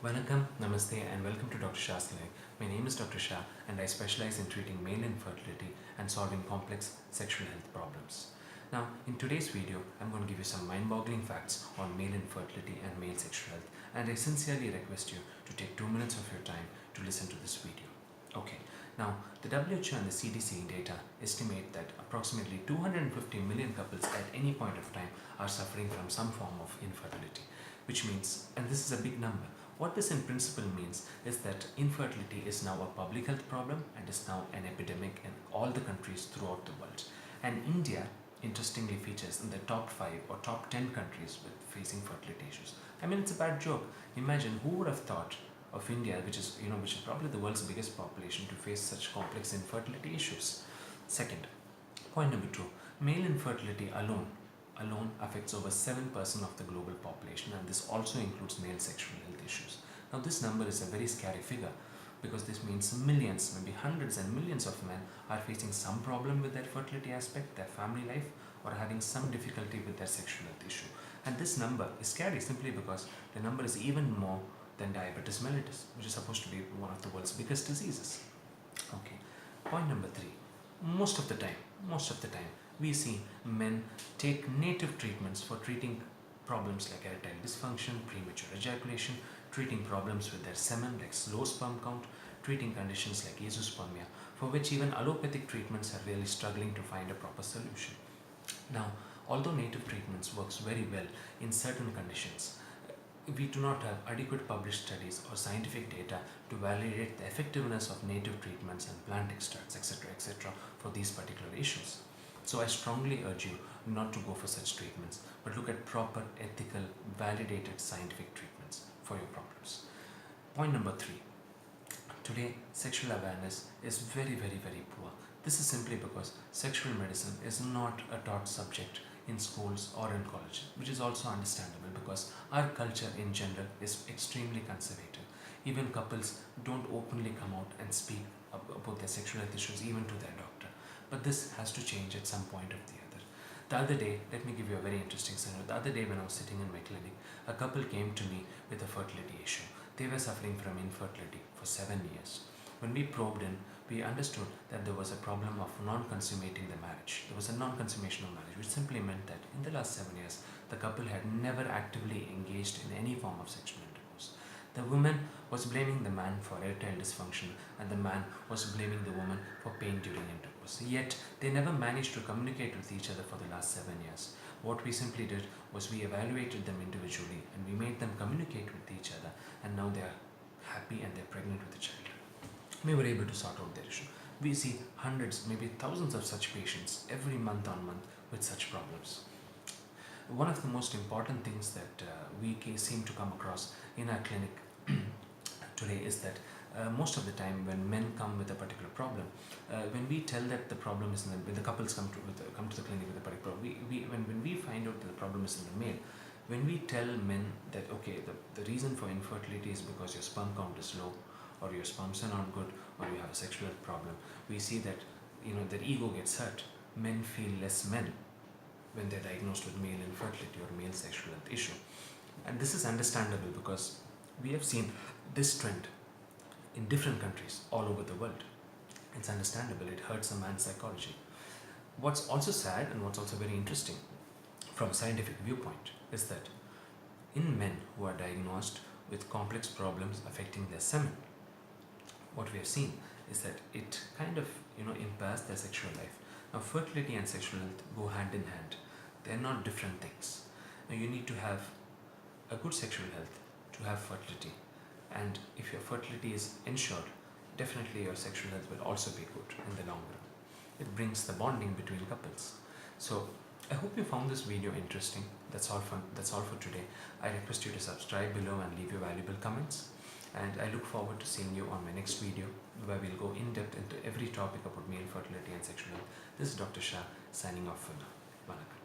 Vanakkam, Namaste, and welcome to Dr. Shah's Clinic. My name is Dr. Shah, and I specialize in treating male infertility and solving complex sexual health problems. Now, in today's video, I'm going to give you some mind-boggling facts on male infertility and male sexual health, and I sincerely request you to take 2 minutes of your time to listen to this video. Okay, now the WHO and the CDC data estimate that approximately 250 million couples at any point of time are suffering from some form of infertility, which means, and this is a big number, what this in principle means is that infertility is now a public health problem and is now an epidemic in all the countries throughout the world. And India, interestingly, features in the top 5 or top 10 countries with facing fertility issues. I mean, it's a bad joke. Imagine who would have thought of India, which is probably the world's biggest population, to face such complex infertility issues. Second, point number 2, male infertility alone affects over 7% of the global population, and this also includes male sexual health issues. Now this number is a very scary figure because this means millions, maybe hundreds and millions of men are facing some problem with their fertility aspect, their family life, or having some difficulty with their sexual health issue. And this number is scary simply because the number is even more than diabetes mellitus, which is supposed to be one of the world's biggest diseases. Okay, point number 3, most of the time we see men take native treatments for treating problems like erectile dysfunction, premature ejaculation, treating problems with their semen like slow sperm count, treating conditions like azoospermia, for which even allopathic treatments are really struggling to find a proper solution. Now, although native treatments works very well in certain conditions, we do not have adequate published studies or scientific data to validate the effectiveness of native treatments and plant extracts, etc., for these particular issues. So I strongly urge you not to go for such treatments, but look at proper, ethical, validated scientific treatments for your problems. Point number 3. Today, sexual awareness is very poor. This is simply because sexual medicine is not a taught subject in schools or in college, which is also understandable because our culture in general is extremely conservative. Even couples don't openly come out and speak about their sexual health issues even to their doctor. But this has to change at some point or the other. The other day, let me give you a very interesting scenario. The other day when I was sitting in my clinic, a couple came to me with a fertility issue. They were suffering from infertility for 7 years. When we probed in, we understood that there was a problem of non-consummating the marriage. There was a non-consummation of marriage, which simply meant that in the last 7 years, the couple had never actively engaged in any form of sexual intercourse. The woman was blaming the man for erectile dysfunction and the man was blaming the woman for pain during intercourse. Yet, they never managed to communicate with each other for the last 7 years. What we simply did was we evaluated them individually and we made them communicate with each other, and now they are happy and they're pregnant with a child. We were able to sort out their issue. We see hundreds, maybe thousands of such patients every month on month with such problems. One of the most important things that we seem to come across in our clinic today is that most of the time when men come with a particular problem, when we tell that the problem is when the couples come to the clinic with a particular problem, when we find out that the problem is in the male, when we tell men that okay, the reason for infertility is because your sperm count is low, or your sperms are not good, or you have a sexual health problem, we see that their ego gets hurt. Men feel less men when they're diagnosed with male infertility or male sexual health issue. And this is understandable because we have seen this trend in different countries all over the world. It's understandable, it hurts a man's psychology. What's also sad and what's also very interesting from a scientific viewpoint is that in men who are diagnosed with complex problems affecting their semen, what we have seen is that it kind of impairs their sexual life. Now, fertility and sexual health go hand in hand. They're not different things. Now, you need to have a good sexual health to have fertility, and if your fertility is ensured, definitely your sexual health will also be good in the long run. It brings the bonding between couples. So I hope you found this video interesting. That's all for today. I request you to subscribe below and leave your valuable comments. And I look forward to seeing you on my next video where we'll go in depth into every topic about male fertility and sexual health. This is Dr. Shah signing off for now. Vanakkam.